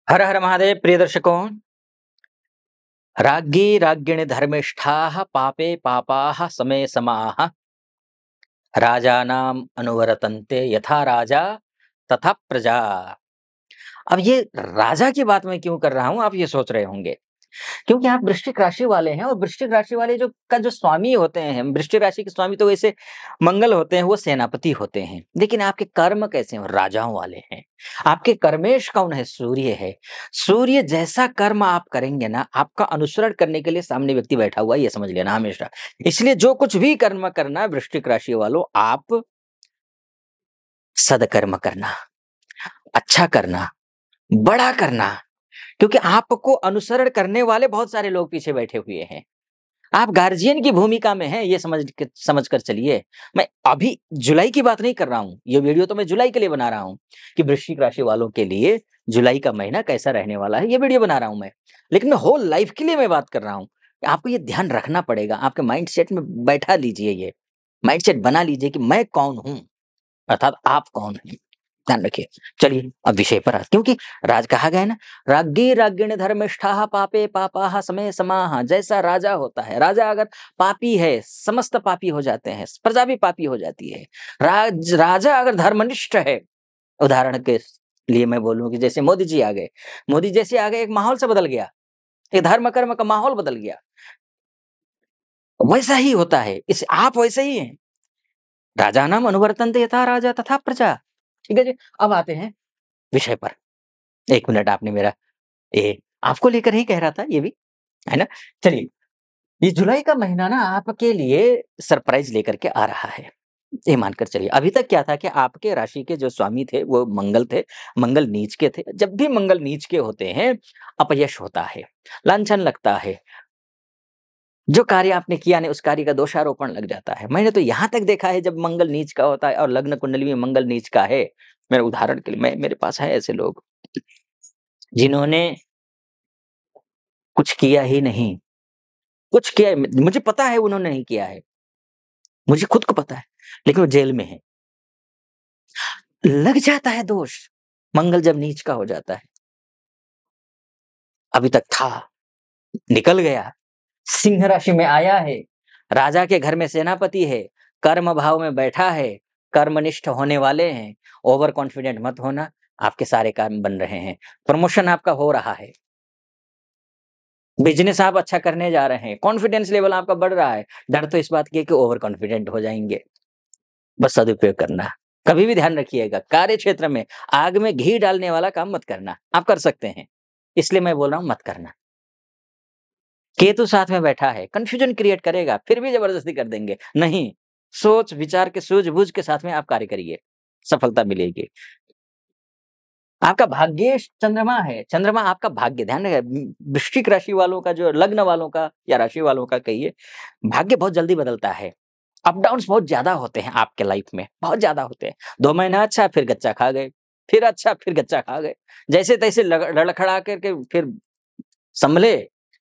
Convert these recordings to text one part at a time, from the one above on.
हर हर महादेव प्रिय दर्शकों। राज्ञी राज्ञिणी धर्मिष्ठाः पापे पापाः समे समाः राजानाम अनुवर्तन्ते यथा राजा तथा प्रजा। अब ये राजा की बात मैं क्यों कर रहा हूं, आप ये सोच रहे होंगे क्योंकि आप वृश्चिक राशि वाले हैं और वृश्चिक राशि वाले जो स्वामी होते हैं, वृश्चिक राशि के स्वामी तो वैसे मंगल होते हैं, वो सेनापति होते हैं। लेकिन आपके कर्म कैसे हैं? राजाओं वाले हैं। आपके कर्मेश कौन है? सूर्य है। सूर्य जैसा कर्म आप करेंगे ना, आपका अनुसरण करने के लिए सामने व्यक्ति बैठा हुआ है, ये समझ लेना हमेशा। इसलिए जो कुछ भी कर्म करना, वृश्चिक राशि वालों, आप सदकर्म करना, अच्छा करना, बड़ा करना, क्योंकि आपको अनुसरण करने वाले बहुत सारे लोग पीछे बैठे हुए हैं। आप गार्जियन की भूमिका में हैं, ये समझ कर चलिए। मैं अभी जुलाई की बात नहीं कर रहा हूँ, ये वीडियो तो मैं जुलाई के लिए बना रहा हूँ कि वृश्चिक राशि वालों के लिए जुलाई का महीना कैसा रहने वाला है, ये वीडियो बना रहा हूँ मैं। लेकिन मैं होल लाइफ के लिए मैं बात कर रहा हूँ। आपको ये ध्यान रखना पड़ेगा, आपके माइंडसेट में बैठा लीजिए, ये माइंडसेट बना लीजिए कि मैं कौन हूँ, अर्थात आप कौन हैं। ध्यान रखिए। चलिए अब विषय पर क्योंकि राज कहा गया है ना, राज्ञी राज्ञिणी धर्मिष्ठाः पापे पापाः समे समाः। जैसा राजा होता है, राजा अगर पापी है, समस्त पापी हो जाते हैं, प्रजा भी पापी हो जाती है। राजा अगर धर्मनिष्ठ है, उदाहरण के लिए मैं बोलूं कि जैसे मोदी जी आ गए, मोदी जैसे आ गए, एक माहौल से बदल गया, एक धर्म कर्म का माहौल बदल गया। वैसा ही होता है, इस आप वैसे ही हैं। राजानाम अनुवर्तन्ते यथा राजा तथा प्रजा। ठीक है जी। अब आते हैं विषय पर। 1 मिनट, आपने मेरा ये आपको लेकर ही कह रहा था ये भी, है ना? चलिए, ये जुलाई का महीना ना आपके लिए सरप्राइज़ लेकर के आ रहा है। ये मानकर चलिए, अभी तक क्या था कि आपके राशि के जो स्वामी थे वो मंगल थे, मंगल नीच के थे। जब भी मंगल नीच के होते हैं, अपयश होता है, लांछन लगता है। जो कार्य आपने किया नहीं, उस कार्य का दोषारोपण लग जाता है। मैंने तो यहाँ तक देखा है, जब मंगल नीच का होता है और लग्न कुंडली में मंगल नीच का है, मेरे उदाहरण के लिए मेरे पास है ऐसे लोग, जिन्होंने कुछ किया ही नहीं। कुछ किया मुझे पता है उन्होंने नहीं किया है, मुझे खुद को पता है, लेकिन वो जेल में है। लग जाता है दोष, मंगल जब नीच का हो जाता है। अभी तक था, निकल गया, सिंह राशि में आया है, राजा के घर में सेनापति है, कर्म भाव में बैठा है, कर्मनिष्ठ होने वाले हैं। ओवर कॉन्फिडेंट मत होना, आपके सारे काम बन रहे हैं, प्रमोशन आपका हो रहा है, बिज़नेस आप अच्छा करने जा रहे हैं, कॉन्फिडेंस लेवल आपका बढ़ रहा है। डर तो इस बात की है कि ओवर कॉन्फिडेंट हो जाएँगे। बस सदुपयोग करना। कभी भी ध्यान रखिएगा, कार्य क्षेत्र में आग में घी डालने वाला काम मत करना। आप कर सकते हैं, इसलिए मैं बोल रहा हूँ मत करना। केतु साथ में बैठा है, कन्फ्यूजन क्रिएट करेगा, फिर भी ज़बरदस्ती कर देंगे। नहीं, सोच विचार के सूझ-बूझ के साथ में आप कार्य करिए, सफलता मिलेगी। आपका भाग्येश चंद्रमा है, चंद्रमा आपका भाग्य, ध्यान रहे। वृश्चिक राशि वालों का, जो लग्न वालों का या राशि वालों का कहिए, भाग्य बहुत जल्दी बदलता है। अप डाउन्स बहुत ज़्यादा होते हैं आपके लाइफ में, बहुत ज़्यादा होते हैं। 2 महीना अच्छा, फिर गच्चा खा गए, फिर अच्छा, फिर गच्चा खा गए। जैसे-तैसे लड़खड़ा करके फिर सँभले,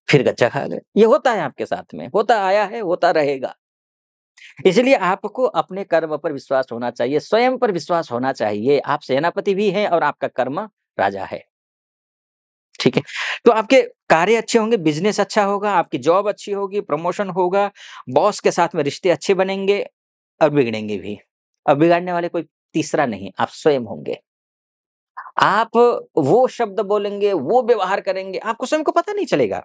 फिर गच्चा खा गए। ये होता है आपके साथ में, होता आया है, होता रहेगा। इसलिए आपको अपने कर्म पर विश्वास होना चाहिए, स्वयं पर विश्वास होना चाहिए। आप सेनापति भी हैं और आपका कर्म राजा है। ठीक है? तो आपके कार्य अच्छे होंगे, बिज़नेस अच्छा होगा, आपकी जॉब अच्छी होगी, प्रमोशन होगा, बॉस के साथ में रिश्ते अच्छे बनेंगे और बिगड़ेंगे भी। और बिगाड़ने वाले कोई तीसरा नहीं, आप स्वयं होंगे। आप वो शब्द बोलेंगे, वो व्यवहार करेंगे, आपको स्वयं को पता नहीं चलेगा।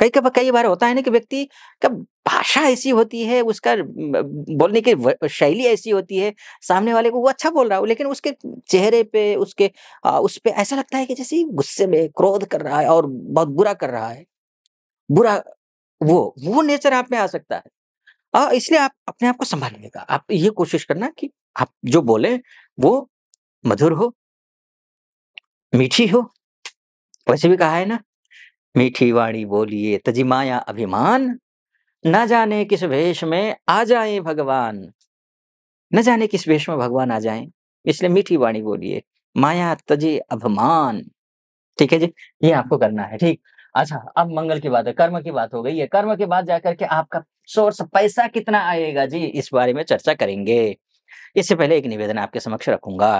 कई बार होता है ना कि व्यक्ति का भाषा ऐसी होती है, उसका बोलने की शैली ऐसी होती है, सामने वाले को वो अच्छा बोल रहा हो, लेकिन उसके चेहरे पे, उस पे ऐसा लगता है कि जैसे ही गुस्से में क्रोध कर रहा है और बहुत बुरा कर रहा है। बुरा वो नेचर आप में आ सकता है। इसलिए आप अपने आप को सँभालिएगा। आप ये कोशिश करना कि आप जो बोलें वो मधुर हो, मीठी हो। वैसे भी कहा है ना, मीठी वाणी बोलिए तजी माया अभिमान, ना जाने किस वेश में आ जाएँ भगवान। न जाने किस वेश में भगवान आ जाएँ, इसलिए मीठी वाणी बोलिए, माया तजे अभिमान। ठीक है जी? ये आपको करना है, ठीक? अच्छा, अब मंगल की बात है, कर्म की बात हो गई है। कर्म के बाद जाकर के आपका सोर्स पैसा कितना आएगा जी, इस बारे में चर्चा करेंगे। इससे पहले एक निवेदन आपके समक्ष रखूँगा।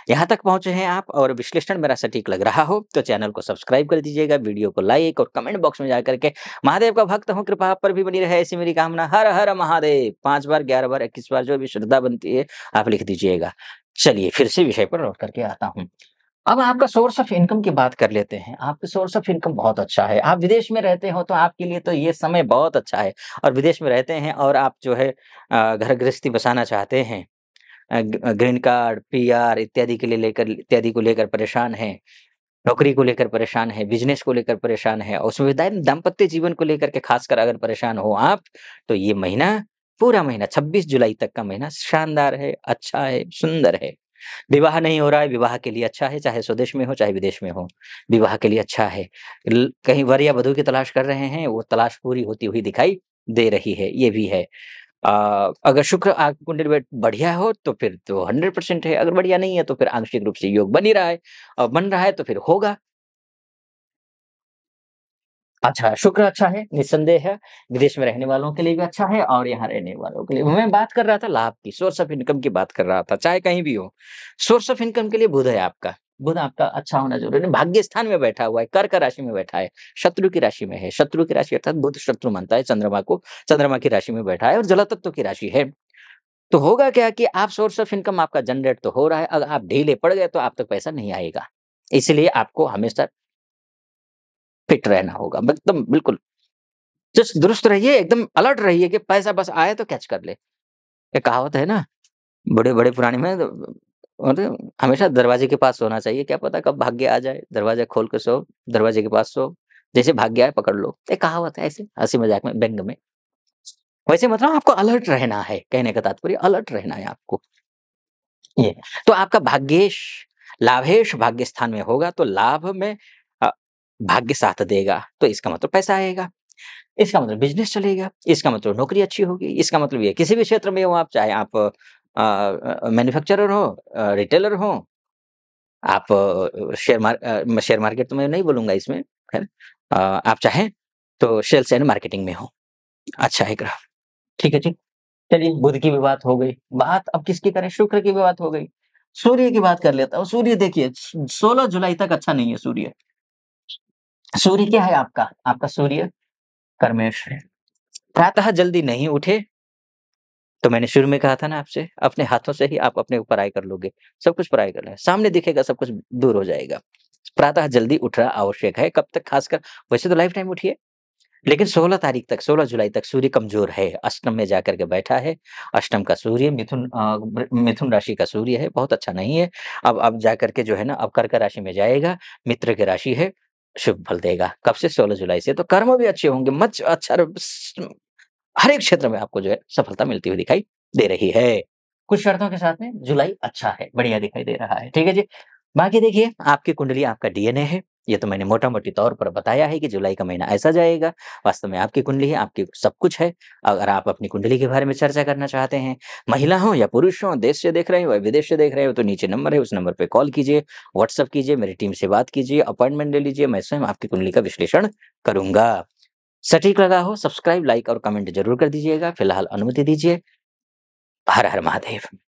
यहाँ तक पहुँचे हैं आप और विश्लेषण मेरा सटीक लग रहा हो तो चैनल को सब्सक्राइब कर दीजिएगा, वीडियो को लाइक और कमेंट बॉक्स में जाकर के महादेव का भक्त हूँ, कृपा आप पर भी बनी रहे ऐसी मेरी कामना। हर हर महादेव 5 बार, 11 बार, 21 बार जो भी श्रद्धा बनती है आप लिख दीजिएगा। चलिए फिर से विषय पर लौट करके आता हूँ। अब आपका सोर्स ऑफ इनकम की बात कर लेते हैं। आपका सोर्स ऑफ इनकम बहुत अच्छा है। आप विदेश में रहते हो तो आपके लिए तो ये समय बहुत अच्छा है और विदेश में रहते हैं और आप जो है घर गृहस्थी बसाना चाहते हैं। ग्रीन कार्ड, पीआर इत्यादि को लेकर परेशान हैं, नौकरी को लेकर परेशान हैं, बिज़नेस को लेकर परेशान हैं और उसमें दाम्पत्य जीवन को लेकर के खासकर अगर परेशान हो आप, तो ये महीना पूरा महीना 26 जुलाई तक का महीना शानदार है, अच्छा है, सुंदर है। विवाह नहीं हो रहा है, विवाह के लिए अच्छा है, चाहे स्वदेश में हो, चाहे विदेश में हो, विवाह के लिए अच्छा है। कहीं वर या वधू की तलाश कर रहे हैं, वो तलाश पूरी होती हुई दिखाई दे रही है, ये भी है। अगर शुक्र आपकी कुंडली में बढ़िया हो तो फिर तो 100% है, अगर बढ़िया नहीं है तो फिर आंशिक रूप से योग बन ही रहा है और बन रहा है तो फिर होगा। अच्छा, शुक्र अच्छा है, निस्संदेह है, विदेश में रहने वालों के लिए भी अच्छा है और यहाँ रहने वालों के लिए मैं बात कर रहा था लाभ की, सोर्स ऑफ इनकम की बात कर रहा था, चाहे कहीं भी हो। सोर्स ऑफ इनकम के लिए बुध है आपका, बुध आपका अच्छा होना ज़रूरी है, भाग्य स्थान में बैठा हुआ है, कर्क राशि में बैठा है, शत्रु की राशि में है, शत्रु की राशि अर्थात बुध शत्रु मानता है चंद्रमा को, चंद्रमा की राशि में बैठा है और जल तत्व की राशि है। तो होगा क्या कि आप सोर्स ऑफ इनकम आपका जनरेट तो हो रहा है, अगर आप ढीले पड़ गए तो आप तक पैसा नहीं आएगा। इसलिए आपको हमेशा फिट रहना होगा, एकदम बिल्कुल चुस्त दुरुस्त रहिए, एकदम अलर्ट रहिए कि पैसा बस आए तो कैच कर ले। एक कहावत है ना, बड़े-बड़े पुराने में और हमेशा दरवाजे के पास सोना चाहिए, क्या पता कब भाग्य आ जाए, दरवाज़ा खोल के सो, दरवाजे के पास सो, जैसे भाग्य आए पकड़ लो। एक कहावत है ऐसे हँसी-मज़ाक में, व्यंग में। वैसे मतलब आपको अलर्ट रहना है, कहने का तात्पर्य अलर्ट रहना है आपको। ये, तो आपका भाग्येश लाभेश भाग्य स्थान में होगा तो लाभ में अ, भाग्य साथ देगा, तो इसका मतलब पैसा आएगा। इसका मतलब बिज़नेस चलेगा, इसका मतलब नौकरी अच्छी होगी, इसका मतलब ये किसी भी क्षेत्र में हो आप, चाहे आप मैन्युफैक्चरर हो, रिटेलर हो, आप मैं शेयर मार्केट तो मैं नहीं बोलूँगा इसमें, खैर आप चाहें तो सेल्स एंड मार्केटिंग में हो। अच्छा है ग्रह, ठीक है जी। चलिए बुध की भी बात हो गई, बात अब किसकी करें? शुक्र की भी बात हो गई। सूर्य की बात कर लेता हूँ, सूर्य देखिए 16 जुलाई तक अच्छा नहीं है सूर्य। सूर्य क्या है आपका? आपका सूर्य कर्मेश है। प्रातः जल्दी नहीं उठे तो मैंने शुरू में कहा था ना आपसे, अपने हाथों से ही आप अपने ऊपर पराई कर लोगे। सब कुछ पराई कर लें, सामने दिखेगा सब कुछ दूर हो जाएगा। प्रातः जल्दी उठना आवश्यक है, कब तक खासकर वैसे तो लाइफ टाइम उठिए, लेकिन 16 तारीख तक 16 जुलाई तक सूर्य कमज़ोर है, अष्टम में जाकर के बैठा है। अष्टम का सूर्य मिथुन राशि का सूर्य है, बहुत अच्छा नहीं है। अब जाकर के जो है ना अब कर्क राशि में जाएगा, मित्र की राशि है, शुभ फल देगा। कब से? 16 जुलाई से। तो कर्म भी अच्छे होंगे, मच अच्छा हर एक क्षेत्र में आपको जो है सफलता मिलती हुई दिखाई दे रही है। कुछ शर्तों के साथ में जुलाई अच्छा है, बढ़िया दिखाई दे रहा है, ठीक है जी। बाकी देखिए आपकी कुंडली आपका डीएनए है, ये तो मैंने मोटा-मोटी तौर पर बताया है कि जुलाई का महीना ऐसा जाएगा। वास्तव में आपकी कुंडली है, आपकी सब कुछ है। अगर आप अपनी कुंडली के बारे में चर्चा करना चाहते हैं, महिला हो या पुरुष हो, देश से देख रहे हो या विदेश से देख रहे हो तो नीचे नंबर है, उस नंबर पे कॉल कीजिए, व्हाट्सएप कीजिए, मेरी टीम से बात कीजिए, अपॉइंटमेंट ले लीजिए, मैं स्वयं आपकी कुंडली का विश्लेषण करूँगा। सटीक लगा हो सब्सक्राइब, लाइक और कमेंट ज़रूर कर दीजिएगा। फिलहाल अनुमति दीजिए। हर हर महादेव।